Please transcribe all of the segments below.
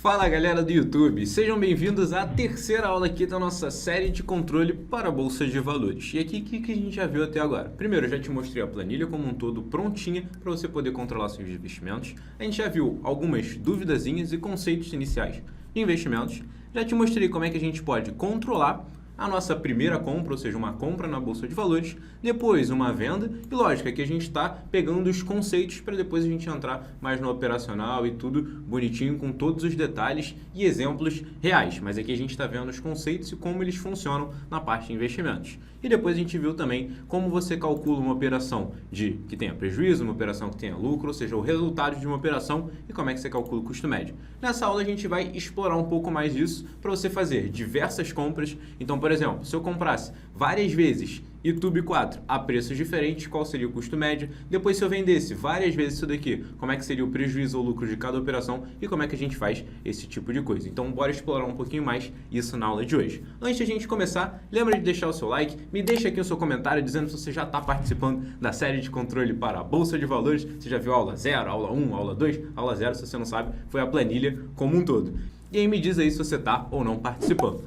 Fala galera do YouTube, sejam bem-vindos à terceira aula aqui da nossa série de controle para a Bolsa de Valores. E aqui, o que a gente já viu até agora? Primeiro, eu já te mostrei a planilha como um todo prontinha para você poder controlar seus investimentos. A gente já viu algumas duvidazinhas e conceitos iniciais de investimentos. Já te mostrei como é que a gente pode controlar a nossa primeira compra, ou seja, uma compra na Bolsa de Valores, depois uma venda, e lógico, aqui a gente está pegando os conceitos para depois a gente entrar mais no operacional e tudo bonitinho, com todos os detalhes e exemplos reais, mas aqui a gente está vendo os conceitos e como eles funcionam na parte de investimentos. E depois a gente viu também como você calcula uma operação que tenha prejuízo, uma operação que tenha lucro, ou seja, o resultado de uma operação e como é que você calcula o custo médio. Nessa aula a gente vai explorar um pouco mais disso para você fazer diversas compras. Então, por exemplo, se eu comprasse várias vezes YouTube 4 a preços diferentes, qual seria o custo médio? Depois, se eu vendesse várias vezes isso daqui, como é que seria o prejuízo ou lucro de cada operação e como é que a gente faz esse tipo de coisa. Então, bora explorar um pouquinho mais isso na aula de hoje. Antes de a gente começar, lembra de deixar o seu like, me deixa aqui o seu comentário dizendo se você já está participando da série de controle para a Bolsa de Valores. Você já viu a aula 0, aula 1, aula 2, aula 0, se você não sabe, foi a planilha como um todo. E aí me diz aí se você está ou não participando.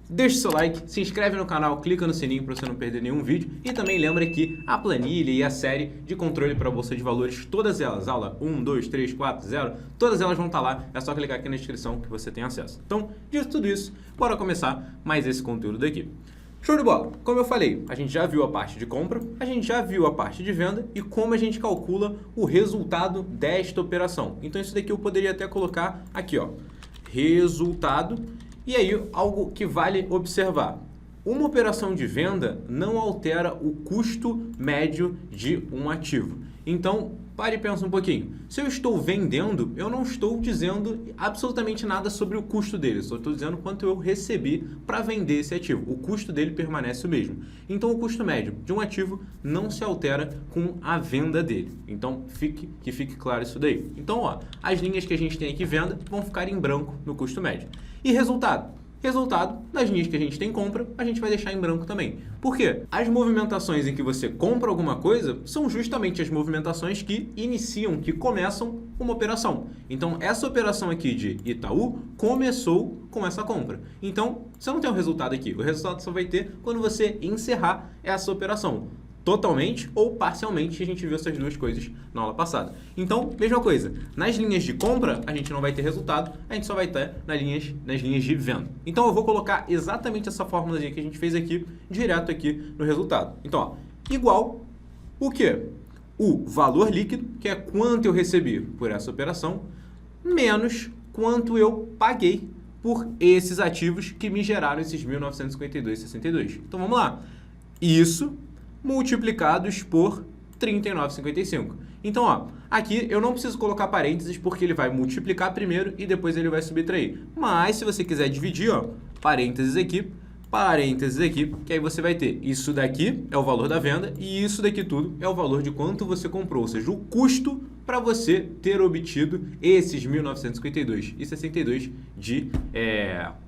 Deixa o seu like, se inscreve no canal, clica no sininho para você não perder nenhum vídeo e também lembra que a planilha e a série de controle para a Bolsa de Valores, todas elas, aula 1, 2, 3, 4, 0, todas elas vão estar lá, é só clicar aqui na descrição que você tem acesso. Então, dito tudo isso, bora começar mais esse conteúdo daqui. Show de bola! Como eu falei, a gente já viu a parte de compra, a gente já viu a parte de venda e como a gente calcula o resultado desta operação. Então isso daqui eu poderia até colocar aqui, ó, resultado. E aí, algo que vale observar. Uma operação de venda não altera o custo médio de um ativo. Então, pare e pensa um pouquinho. Se eu estou vendendo, eu não estou dizendo absolutamente nada sobre o custo dele. Só estou dizendo quanto eu recebi para vender esse ativo. O custo dele permanece o mesmo. Então, o custo médio de um ativo não se altera com a venda dele. Então, que fique claro isso daí. Então, ó, as linhas que a gente tem aqui venda vão ficar em branco no custo médio. E resultado? Resultado, nas linhas que a gente tem compra, a gente vai deixar em branco também. Por quê? As movimentações em que você compra alguma coisa são justamente as movimentações que iniciam, que começam uma operação. Então, essa operação aqui de Itaú começou com essa compra. Então, você não tem um resultado aqui. O resultado só vai ter quando você encerrar essa operação. Totalmente ou parcialmente, a gente viu essas duas coisas na aula passada. Então, mesma coisa, nas linhas de compra a gente não vai ter resultado, a gente só vai ter nas linhas de venda. Então eu vou colocar exatamente essa fórmulazinha que a gente fez aqui, direto aqui no resultado. Então, ó, igual o quê? O valor líquido, que é quanto eu recebi por essa operação, menos quanto eu paguei por esses ativos que me geraram esses 1.952,62. Então vamos lá. Isso multiplicados por 39,55. Então, ó, aqui eu não preciso colocar parênteses porque ele vai multiplicar primeiro e depois ele vai subtrair. Mas se você quiser dividir, ó, parênteses aqui, que aí você vai ter isso daqui é o valor da venda e isso daqui tudo é o valor de quanto você comprou, ou seja, o custo para você ter obtido esses 1.952,62 de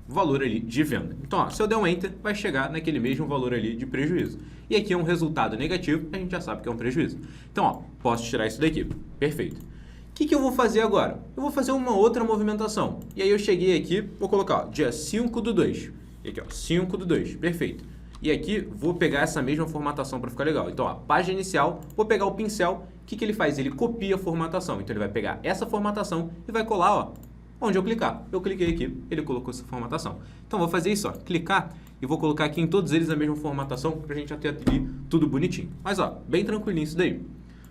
valor ali de venda. Então, ó, se eu der um Enter, vai chegar naquele mesmo valor ali de prejuízo. E aqui é um resultado negativo, a gente já sabe que é um prejuízo. Então, ó, posso tirar isso daqui. Perfeito. O que eu vou fazer agora? Eu vou fazer uma outra movimentação. E aí eu cheguei aqui, vou colocar, ó, dia 5/2. E aqui, ó, 5/2. Perfeito. E aqui vou pegar essa mesma formatação para ficar legal. Então, ó, página inicial, vou pegar o pincel. O que ele faz? Ele copia a formatação. Então, ele vai pegar essa formatação e vai colar, ó, onde eu clicar. Eu cliquei aqui, ele colocou essa formatação. Então, vou fazer isso, ó, clicar e vou colocar aqui em todos eles a mesma formatação para a gente já ter ali tudo bonitinho. Mas, ó, bem tranquilinho isso daí.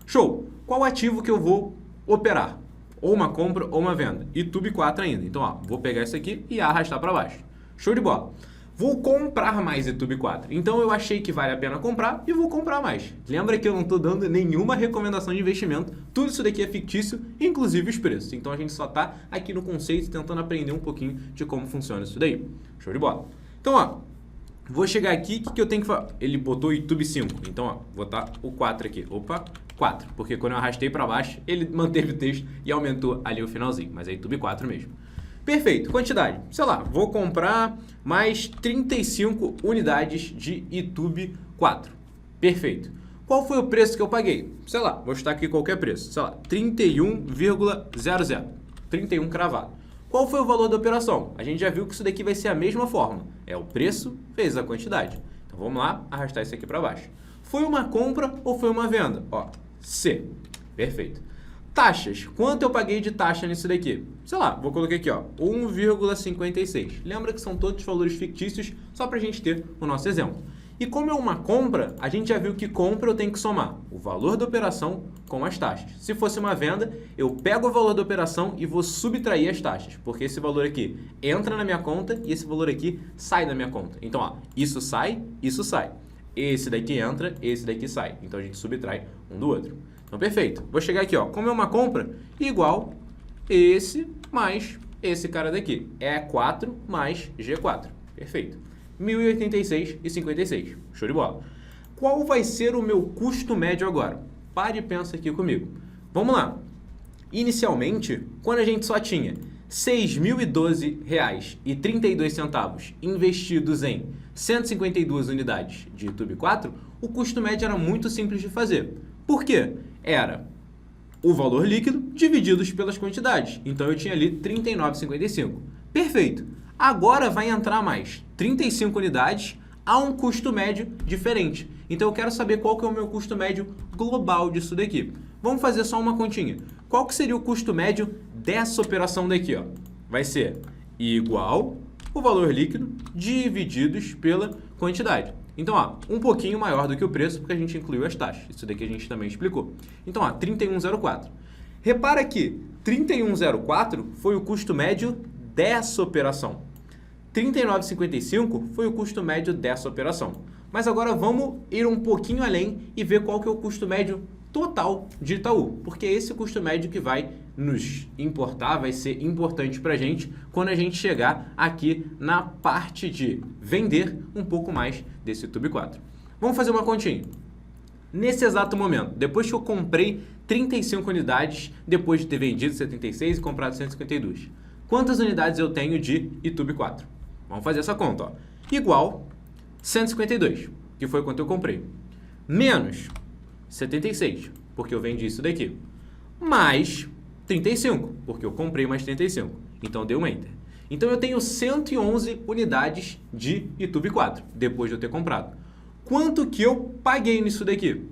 Show! Qual ativo que eu vou operar? Ou uma compra ou uma venda. YouTube 4 ainda. Então, ó, vou pegar isso aqui e arrastar para baixo. Show de bola! Vou comprar mais YouTube 4. Então eu achei que vale a pena comprar e vou comprar mais. Lembra que eu não estou dando nenhuma recomendação de investimento. Tudo isso daqui é fictício, inclusive os preços. Então a gente só está aqui no conceito tentando aprender um pouquinho de como funciona isso daí. Show de bola. Então, ó, vou chegar aqui, o que eu tenho que fazer? Ele botou YouTube 5. Então, ó, vou botar o 4 aqui. Opa, 4. Porque quando eu arrastei para baixo, ele manteve o texto e aumentou ali o finalzinho. Mas é YouTube 4 mesmo. Perfeito, quantidade. Sei lá, vou comprar mais 35 unidades de YouTube 4. Perfeito. Qual foi o preço que eu paguei? Sei lá, vou chutar aqui qualquer preço. Sei lá, 31,00. 31 cravado. Qual foi o valor da operação? A gente já viu que isso daqui vai ser a mesma fórmula. É o preço vezes a quantidade. Então vamos lá, arrastar isso aqui para baixo. Foi uma compra ou foi uma venda? Ó, C. Perfeito. Taxas. Quanto eu paguei de taxa nisso daqui? Sei lá, vou colocar aqui, ó, 1,56. Lembra que são todos valores fictícios, só para a gente ter o nosso exemplo. E como é uma compra, a gente já viu que compra eu tenho que somar o valor da operação com as taxas. Se fosse uma venda, eu pego o valor da operação e vou subtrair as taxas, porque esse valor aqui entra na minha conta e esse valor aqui sai da minha conta. Então, ó, isso sai, isso sai. Esse daqui entra, esse daqui sai. Então, a gente subtrai um do outro. Então, perfeito. Vou chegar aqui, ó, como é uma compra, igual esse mais esse cara daqui. É 4 mais G4. Perfeito. 1.086,56. Show de bola. Qual vai ser o meu custo médio agora? Pare e pensa aqui comigo. Vamos lá. Inicialmente, quando a gente só tinha R$ 6.012,32 investidos em 152 unidades de YouTube 4, o custo médio era muito simples de fazer. Por quê? Era o valor líquido divididos pelas quantidades. Então, eu tinha ali R$ 39,55. Perfeito. Agora vai entrar mais 35 unidades a um custo médio diferente. Então eu quero saber qual que é o meu custo médio global disso daqui. Vamos fazer só uma continha. Qual que seria o custo médio dessa operação daqui? Ó? Vai ser igual o valor líquido divididos pela quantidade. Então, ó, um pouquinho maior do que o preço, porque a gente incluiu as taxas. Isso daqui a gente também explicou. Então, ó, 31,04. Repara que 31,04 foi o custo médio dessa operação. 39,55 foi o custo médio dessa operação. Mas agora vamos ir um pouquinho além e ver qual que é o custo médio total de Itaú, porque é esse custo médio que vai nos importar, vai ser importante para a gente quando a gente chegar aqui na parte de vender um pouco mais desse YouTube 4. Vamos fazer uma continha. Nesse exato momento, depois que eu comprei 35 unidades, depois de ter vendido 76 e comprado 152, quantas unidades eu tenho de YouTube 4? Vamos fazer essa conta, ó. Igual 152, que foi quanto eu comprei, menos 76, porque eu vendi isso daqui, mais 35, porque eu comprei mais 35. Então, deu um Enter. Então, eu tenho 111 unidades de YouTube 4, depois de eu ter comprado. Quanto que eu paguei nisso daqui?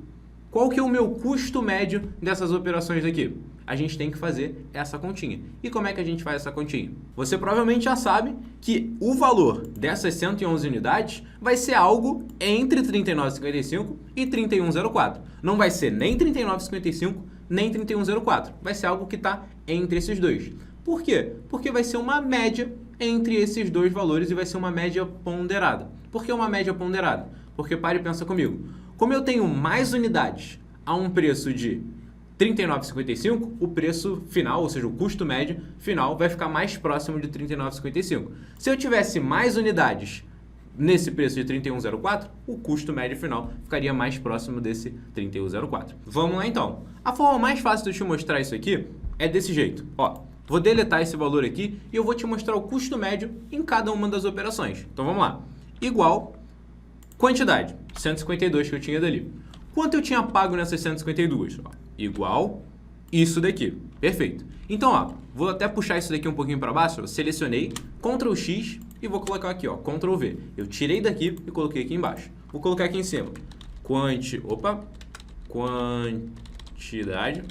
Qual que é o meu custo médio dessas operações daqui? A gente tem que fazer essa continha. E como é que a gente faz essa continha? Você provavelmente já sabe que o valor dessas 111 unidades vai ser algo entre 39,55 e 31,04. Não vai ser nem 39,55 nem 31,04. Vai ser algo que está entre esses dois. Por quê? Porque vai ser uma média entre esses dois valores e vai ser uma média ponderada. Por que uma média ponderada? Porque pare e pensa comigo. Como eu tenho mais unidades a um preço de R$ 39,55, o preço final, ou seja, o custo médio final, vai ficar mais próximo de R$ 39,55. Se eu tivesse mais unidades nesse preço de R$ 31,04, o custo médio final ficaria mais próximo desse R$ 31,04. Vamos lá então. A forma mais fácil de eu te mostrar isso aqui é desse jeito. Ó, vou deletar esse valor aqui e eu vou te mostrar o custo médio em cada uma das operações. Então vamos lá. Igual quantidade, 152 que eu tinha dali. Quanto eu tinha pago nessas 152? Ó, igual isso daqui. Perfeito. Então, ó, vou até puxar isso daqui um pouquinho para baixo. Eu selecionei, Ctrl X e vou colocar aqui, ó, Ctrl V. Eu tirei daqui e coloquei aqui embaixo. Vou colocar aqui em cima. Quantidade.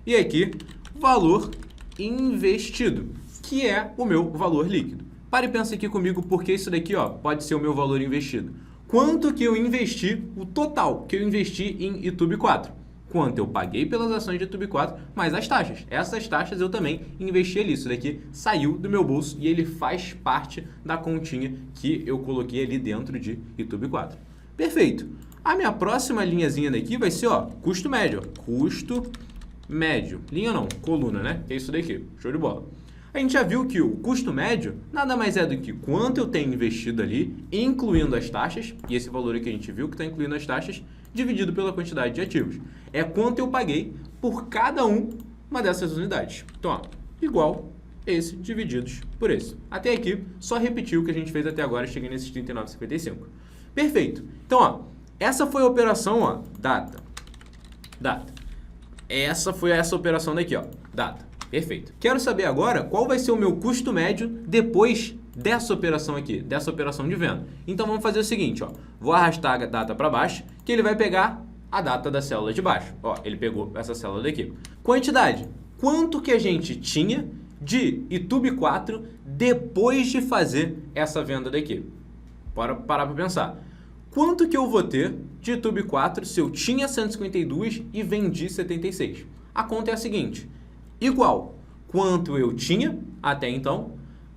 E aqui, valor investido, que é o meu valor líquido. Pare e pensa aqui comigo, porque isso daqui, ó, pode ser o meu valor investido. Quanto que eu investi, o total que eu investi em YouTube 4. Quanto eu paguei pelas ações de YouTube 4, mais as taxas. Essas taxas eu também investi ali. Isso daqui saiu do meu bolso e ele faz parte da continha que eu coloquei ali dentro de YouTube 4. Perfeito. A minha próxima linhazinha daqui vai ser, ó, custo médio. Custo médio. Linha não, coluna, né? Que é isso daqui. Show de bola. A gente já viu que o custo médio nada mais é do que quanto eu tenho investido ali, incluindo as taxas, e esse valor aqui a gente viu que está incluindo as taxas, dividido pela quantidade de ativos. É quanto eu paguei por cada uma dessas unidades. Então, ó, igual esse divididos por esse. Até aqui, só repetir o que a gente fez até agora, cheguei nesses 39,55. Perfeito. Então, ó, essa foi a operação, ó, data. Essa foi essa operação daqui, ó, data. Perfeito. Quero saber agora qual vai ser o meu custo médio depois dessa operação aqui, dessa operação de venda. Então vamos fazer o seguinte, ó. Vou arrastar a data para baixo, que ele vai pegar a data da célula de baixo. Ó, ele pegou essa célula daqui. Quantidade. Quanto que a gente tinha de YouTube 4 depois de fazer essa venda daqui? Bora parar para pensar. Quanto que eu vou ter de YouTube 4 se eu tinha 152 e vendi 76? A conta é a seguinte. Igual quanto eu tinha até então,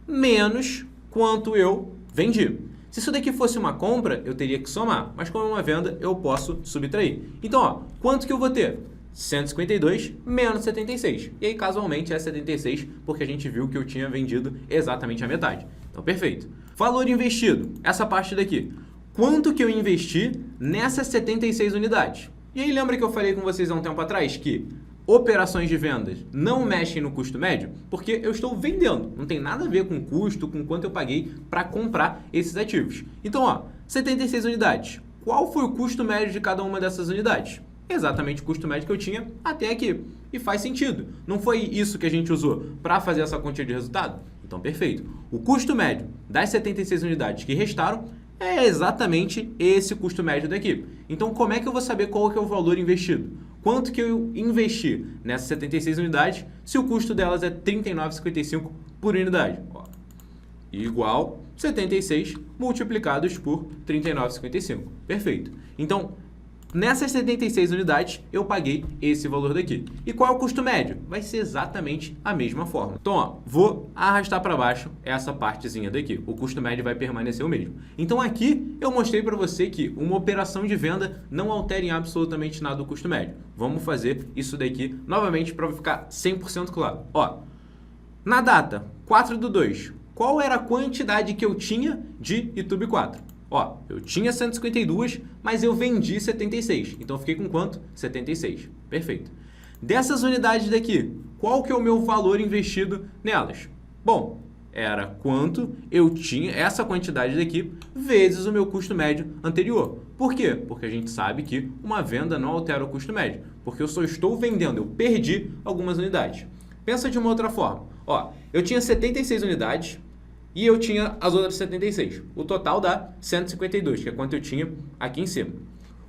menos quanto eu vendi. Se isso daqui fosse uma compra, eu teria que somar, mas como é uma venda, eu posso subtrair. Então, ó, quanto que eu vou ter? 152 menos 76. E aí, casualmente, é 76, porque a gente viu que eu tinha vendido exatamente a metade. Então, perfeito. Valor investido, essa parte daqui. Quanto que eu investi nessas 76 unidades? E aí, lembra que eu falei com vocês há um tempo atrás que operações de vendas não mexem no custo médio? Porque eu estou vendendo, não tem nada a ver com custo, com quanto eu paguei para comprar esses ativos. Então, ó, 76 unidades. Qual foi o custo médio de cada uma dessas unidades? Exatamente o custo médio que eu tinha até aqui. E faz sentido. Não foi isso que a gente usou para fazer essa quantia de resultado? Então, perfeito. O custo médio das 76 unidades que restaram é exatamente esse custo médio daqui. Então, como é que eu vou saber qual que é o valor investido? Quanto que eu investi nessas 76 unidades se o custo delas é R$ 39,55 por unidade? Ó, igual 76 multiplicados por R$ 39,55. Perfeito. Então, nessas 76 unidades, eu paguei esse valor daqui. E qual é o custo médio? Vai ser exatamente a mesma forma. Então, ó, vou arrastar para baixo essa partezinha daqui. O custo médio vai permanecer o mesmo. Então, aqui eu mostrei para você que uma operação de venda não altera em absolutamente nada o custo médio. Vamos fazer isso daqui novamente para ficar 100% claro. Ó, na data 4/2, qual era a quantidade que eu tinha de YouTube 4? Ó, eu tinha 152, mas eu vendi 76. Então, eu fiquei com quanto? 76. Perfeito. Dessas unidades daqui, qual que é o meu valor investido nelas? Bom, era quanto eu tinha, essa quantidade daqui, vezes o meu custo médio anterior. Por quê? Porque a gente sabe que uma venda não altera o custo médio. Porque eu só estou vendendo, eu perdi algumas unidades. Pensa de uma outra forma. Ó, eu tinha 76 unidades, e eu tinha as outras 76. O total dá 152, que é quanto eu tinha aqui em cima.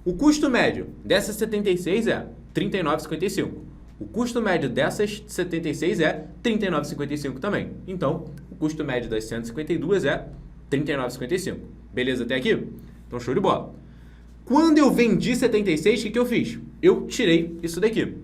O custo médio dessas 76 é R$ 39,55. O custo médio dessas 76 é R$ 39,55 também. Então, o custo médio das 152 é R$ 39,55. Beleza até aqui? Então, show de bola. Quando eu vendi 76, o que eu fiz? Eu tirei isso daqui.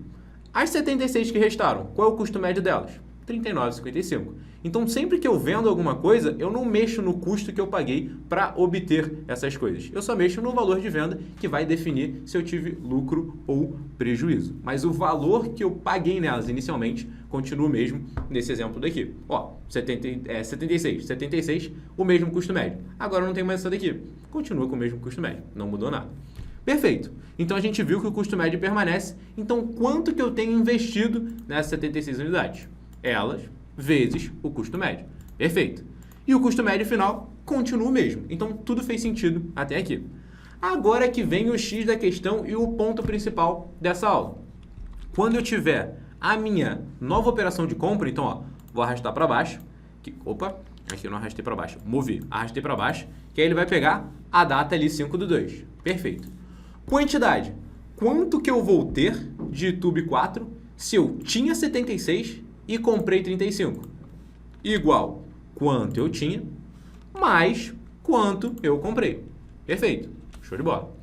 As 76 que restaram, qual é o custo médio delas? R$ 39,55. Então, sempre que eu vendo alguma coisa, eu não mexo no custo que eu paguei para obter essas coisas. Eu só mexo no valor de venda, que vai definir se eu tive lucro ou prejuízo. Mas o valor que eu paguei nelas inicialmente continua o mesmo nesse exemplo daqui. Ó, 76, o mesmo custo médio. Agora não tem mais essa daqui. Continua com o mesmo custo médio, não mudou nada. Perfeito. Então, a gente viu que o custo médio permanece. Então, quanto que eu tenho investido nessas 76 unidades? Elas vezes o custo médio. Perfeito. E o custo médio final continua o mesmo. Então, tudo fez sentido até aqui. Agora que vem o X da questão e o ponto principal dessa aula. Quando eu tiver a minha nova operação de compra, então, ó, vou arrastar para baixo. Opa, aqui eu não arrastei para baixo. Movi, arrastei para baixo. Que aí ele vai pegar a data ali 5/2. Perfeito. Quantidade. Quanto que eu vou ter de YouTube 4 se eu tinha 76 e comprei 35? Igual quanto eu tinha, mais quanto eu comprei. Perfeito. Show de bola.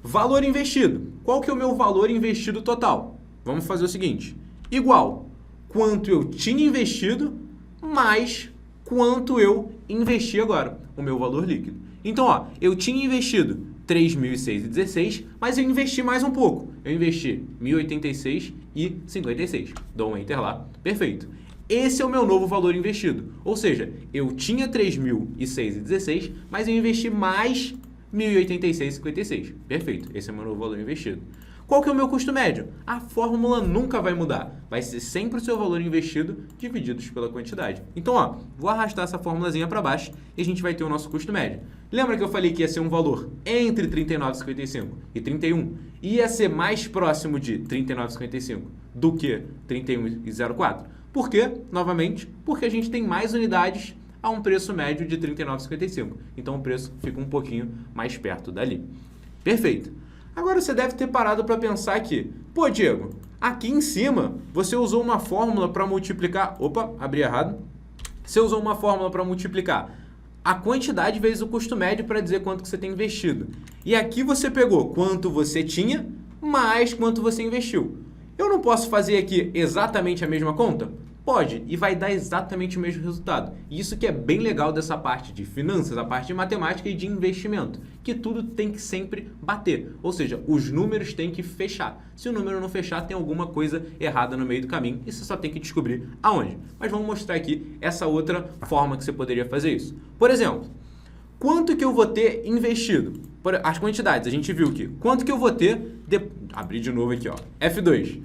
Valor investido. Qual que é o meu valor investido total? Vamos fazer o seguinte. Igual quanto eu tinha investido, mais quanto eu investi agora. O meu valor líquido. Então, ó, eu tinha investido 3.006,16, mas eu investi mais um pouco. Eu investi 1.086,56. Dou um enter lá. Perfeito. Esse é o meu novo valor investido. Ou seja, eu tinha 3.006,16, mas eu investi mais 1.086,56. Perfeito. Esse é o meu novo valor investido. Qual que é o meu custo médio? A fórmula nunca vai mudar. Vai ser sempre o seu valor investido divididos pela quantidade. Então, ó, vou arrastar essa formulazinha para baixo e a gente vai ter o nosso custo médio. Lembra que eu falei que ia ser um valor entre 39,55 e 31? Ia ser mais próximo de 39,55 do que 31,04? Por quê? Novamente, porque a gente tem mais unidades a um preço médio de R$ 39,55. Então o preço fica um pouquinho mais perto dali. Perfeito. Agora você deve ter parado para pensar que, pô, Diego, aqui em cima você usou uma fórmula para multiplicar... Opa, abri errado. Você usou uma fórmula para multiplicar a quantidade vezes o custo médio para dizer quanto que você tem investido. E aqui você pegou quanto você tinha mais quanto você investiu. Eu não posso fazer aqui exatamente a mesma conta? Pode, e vai dar exatamente o mesmo resultado. Isso que é bem legal dessa parte de finanças, a parte de matemática e de investimento, que tudo tem que sempre bater. Ou seja, os números têm que fechar. Se o número não fechar, tem alguma coisa errada no meio do caminho e você só tem que descobrir aonde. Mas vamos mostrar aqui essa outra forma que você poderia fazer isso. Por exemplo, quanto que eu vou ter investido? As quantidades, a gente viu aqui. Quanto que eu vou ter... Abrir de novo aqui, ó. F2.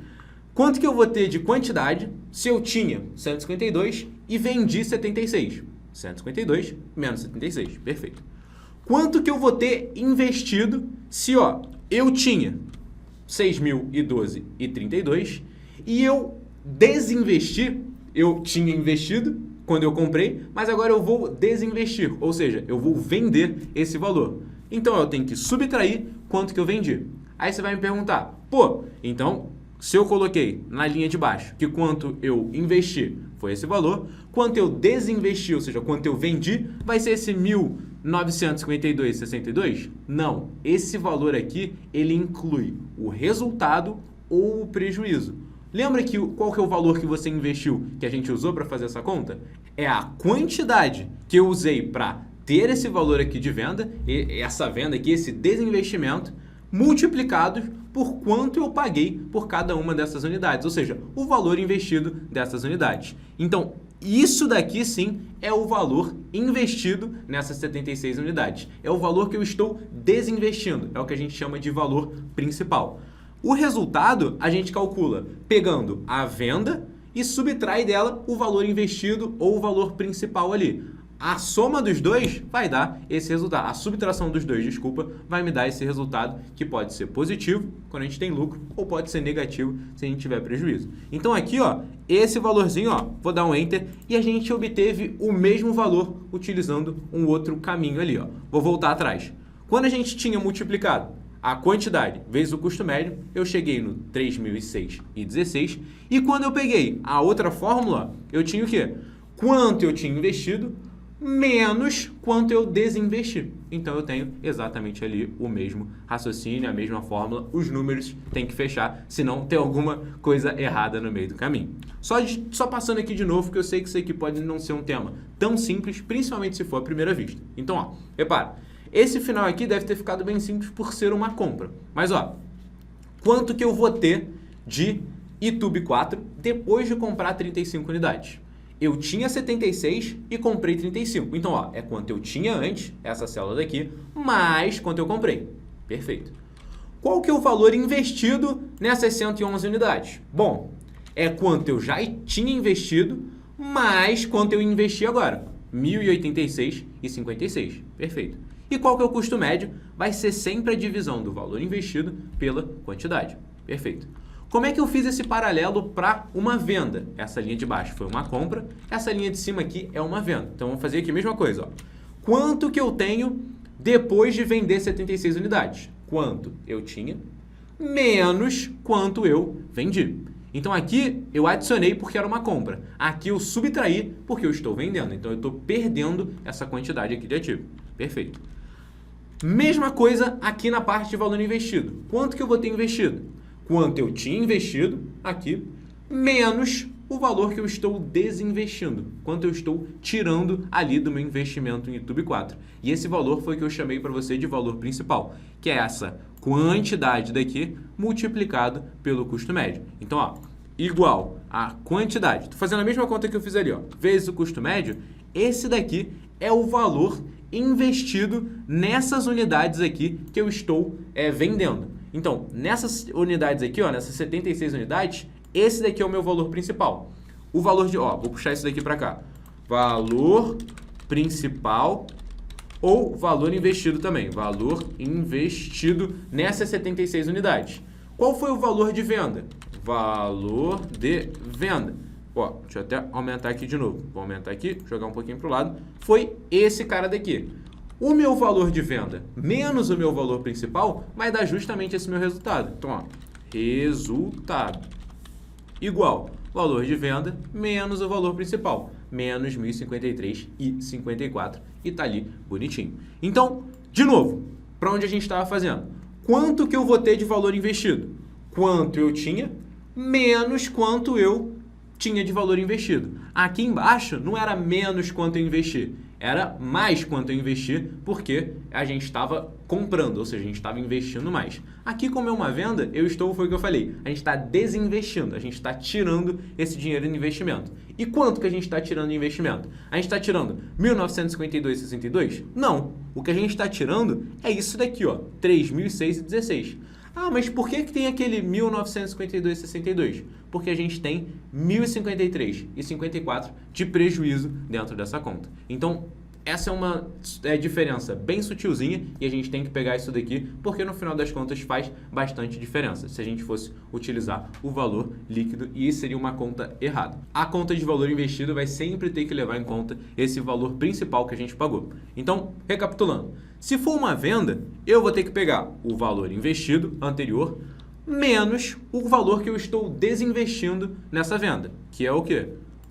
Quanto que eu vou ter de quantidade se eu tinha 152 e vendi 76? 152 menos 76, perfeito. Quanto que eu vou ter investido se, ó, eu tinha 6.012,32 e eu desinvesti, eu tinha investido quando eu comprei, mas agora eu vou desinvestir, ou seja, eu vou vender esse valor. Então eu tenho que subtrair quanto que eu vendi. Aí você vai me perguntar, pô, então... Se eu coloquei na linha de baixo que quanto eu investi foi esse valor, quanto eu desinvesti, ou seja, quanto eu vendi, vai ser esse 1.952,62? Não, esse valor aqui, ele inclui o resultado ou o prejuízo. Lembra que qual que é o valor que você investiu, que a gente usou para fazer essa conta? É a quantidade que eu usei para ter esse valor aqui de venda, essa venda aqui, esse desinvestimento, multiplicados por quanto eu paguei por cada uma dessas unidades, ou seja, o valor investido dessas unidades. Então, isso daqui sim é o valor investido nessas 76 unidades. É o valor que eu estou desinvestindo, é o que a gente chama de valor principal. O resultado a gente calcula pegando a venda e subtrai dela o valor investido ou o valor principal ali. A soma dos dois vai dar esse resultado. A subtração dos dois, desculpa, vai me dar esse resultado que pode ser positivo quando a gente tem lucro ou pode ser negativo se a gente tiver prejuízo. Então aqui, ó, esse valorzinho, ó, vou dar um Enter e a gente obteve o mesmo valor utilizando um outro caminho ali, ó. Vou voltar atrás. Quando a gente tinha multiplicado a quantidade vezes o custo médio, eu cheguei no 3.006,16 e quando eu peguei a outra fórmula, eu tinha o quê? Quanto eu tinha investido menos quanto eu desinvesti. Então eu tenho exatamente ali o mesmo raciocínio, a mesma fórmula, os números têm que fechar, senão tem alguma coisa errada no meio do caminho. Só passando aqui de novo, porque eu sei que isso aqui pode não ser um tema tão simples, principalmente se for à primeira vista. Então, ó, repara, esse final aqui deve ter ficado bem simples por ser uma compra. Mas, ó, quanto que eu vou ter de YouTube 4 depois de comprar 35 unidades? Eu tinha 76 e comprei 35. Então, ó, é quanto eu tinha antes, essa célula daqui, mais quanto eu comprei. Perfeito. Qual que é o valor investido nessas 111 unidades? Bom, é quanto eu já tinha investido, mais quanto eu investi agora. R$ 1.086,56. Perfeito. E qual que é o custo médio? Vai ser sempre a divisão do valor investido pela quantidade. Perfeito. Como é que eu fiz esse paralelo para uma venda? Essa linha de baixo foi uma compra, essa linha de cima aqui é uma venda. Então, vamos fazer aqui a mesma coisa. Ó. Quanto que eu tenho depois de vender 76 unidades? Quanto eu tinha, menos quanto eu vendi. Então, aqui eu adicionei porque era uma compra. Aqui eu subtraí porque eu estou vendendo. Então, eu estou perdendo essa quantidade aqui de ativo. Perfeito. Mesma coisa aqui na parte de valor investido. Quanto que eu vou ter investido? Quanto eu tinha investido aqui, menos o valor que eu estou desinvestindo. Quanto eu estou tirando ali do meu investimento em YouTube 4. E esse valor foi que eu chamei para você de valor principal, que é essa quantidade daqui multiplicado pelo custo médio. Então, ó, igual a quantidade. Estou fazendo a mesma conta que eu fiz ali, ó, vezes o custo médio. Esse daqui é o valor investido nessas unidades aqui que eu estou vendendo. Então, nessas unidades aqui, ó, nessas 76 unidades, esse daqui é o meu valor principal. O valor de, ó, vou puxar isso daqui para cá. Valor principal ou valor investido também. Valor investido nessas 76 unidades. Qual foi o valor de venda? Valor de venda. ó, deixa eu até aumentar aqui de novo. Vou aumentar aqui, jogar um pouquinho para o lado. Foi esse cara daqui. O meu valor de venda menos o meu valor principal vai dar justamente esse meu resultado. Então, ó, resultado igual valor de venda menos o valor principal, menos 1.053,54 e tá ali bonitinho. Então, de novo, para onde a gente estava fazendo? Quanto que eu vou ter de valor investido? Quanto eu tinha menos quanto eu tinha de valor investido. Aqui embaixo não era menos quanto eu investi, era mais quanto eu investi, porque a gente estava comprando, ou seja, a gente estava investindo mais. Aqui, como é uma venda, foi o que eu falei, a gente está desinvestindo, a gente está tirando esse dinheiro de investimento. E quanto que a gente está tirando de investimento? A gente está tirando 1.952,62? Não, o que a gente está tirando é isso daqui, ó, 3.006,16. Ah, mas por que tem aquele 1.952,62? Porque a gente tem 1.053,54 de prejuízo dentro dessa conta. Então, essa é uma diferença bem sutilzinha e a gente tem que pegar isso daqui porque no final das contas faz bastante diferença se a gente fosse utilizar o valor líquido e isso seria uma conta errada. A conta de valor investido vai sempre ter que levar em conta esse valor principal que a gente pagou. Então, recapitulando, se for uma venda, eu vou ter que pegar o valor investido anterior menos o valor que eu estou desinvestindo nessa venda, que é o quê?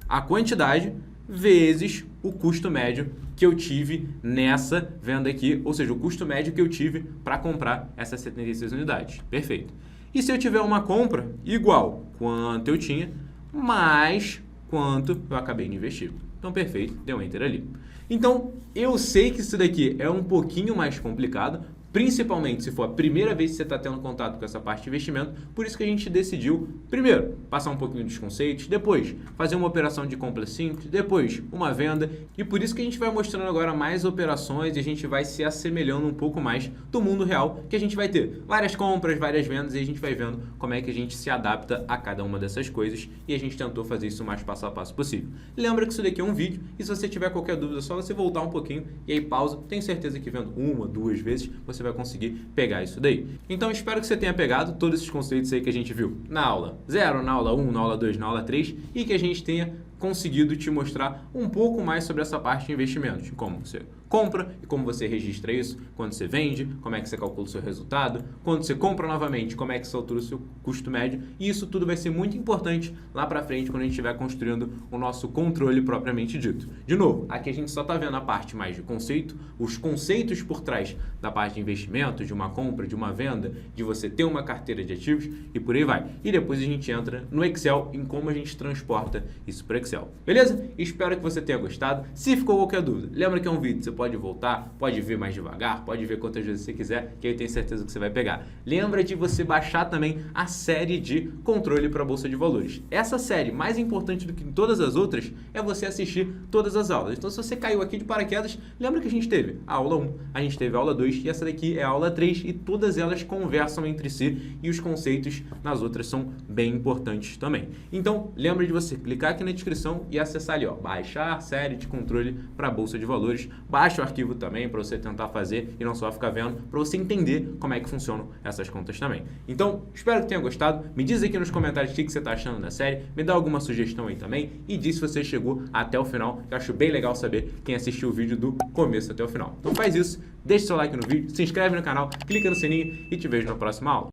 A quantidade vezes o custo médio que eu tive nessa venda aqui, ou seja, o custo médio que eu tive para comprar essas 76 unidades. Perfeito. E se eu tiver uma compra igual quanto eu tinha, mais quanto eu acabei de investir. Então, perfeito, deu enter ali. Então, eu sei que isso daqui é um pouquinho mais complicado, principalmente se for a primeira vez que você está tendo contato com essa parte de investimento, por isso que a gente decidiu, primeiro, passar um pouquinho dos conceitos, depois, fazer uma operação de compra simples, depois, uma venda, e por isso que a gente vai mostrando agora mais operações e a gente vai se assemelhando um pouco mais do mundo real, que a gente vai ter várias compras, várias vendas e a gente vai vendo como é que a gente se adapta a cada uma dessas coisas e a gente tentou fazer isso o mais passo a passo possível. Lembra que isso daqui é um vídeo e se você tiver qualquer dúvida, é só você voltar um pouquinho e aí pausa, tenho certeza que vendo uma, duas vezes, você vai conseguir pegar isso daí. Então, espero que você tenha pegado todos esses conceitos aí que a gente viu na aula 0, na aula 1, na aula 2, na aula 3 e que a gente tenha conseguido te mostrar um pouco mais sobre essa parte de investimentos, de como você compra e como você registra isso, quando você vende, como é que você calcula o seu resultado, quando você compra novamente, como é que você altura o seu custo médio, e isso tudo vai ser muito importante lá para frente quando a gente estiver construindo o nosso controle propriamente dito. De novo, aqui a gente só está vendo a parte mais de conceito, os conceitos por trás da parte de investimento, de uma compra, de uma venda, de você ter uma carteira de ativos e por aí vai. E depois a gente entra no Excel em como a gente transporta isso para Excel. Beleza? Espero que você tenha gostado. Se ficou qualquer dúvida, lembra que é um vídeo, você pode voltar, pode ver mais devagar, pode ver quantas vezes você quiser, que eu tenho certeza que você vai pegar. Lembra de você baixar também a série de controle para a Bolsa de Valores. Essa série, mais importante do que em todas as outras, é você assistir todas as aulas. Então, se você caiu aqui de paraquedas, lembra que a gente teve a aula 1, a gente teve a aula 2 e essa daqui é a aula 3 e todas elas conversam entre si e os conceitos nas outras são bem importantes também. Então, lembra de você clicar aqui na descrição e acessar ali, ó, baixar a série de controle para a Bolsa de Valores. Baixa o arquivo também para você tentar fazer e não só ficar vendo, para você entender como é que funcionam essas contas também. Então, espero que tenha gostado. Me diz aqui nos comentários o que você está achando da série, me dá alguma sugestão aí também e diz se você chegou até o final. Eu acho bem legal saber quem assistiu o vídeo do começo até o final. Então faz isso, deixa seu like no vídeo, se inscreve no canal, clica no sininho e te vejo na próxima aula.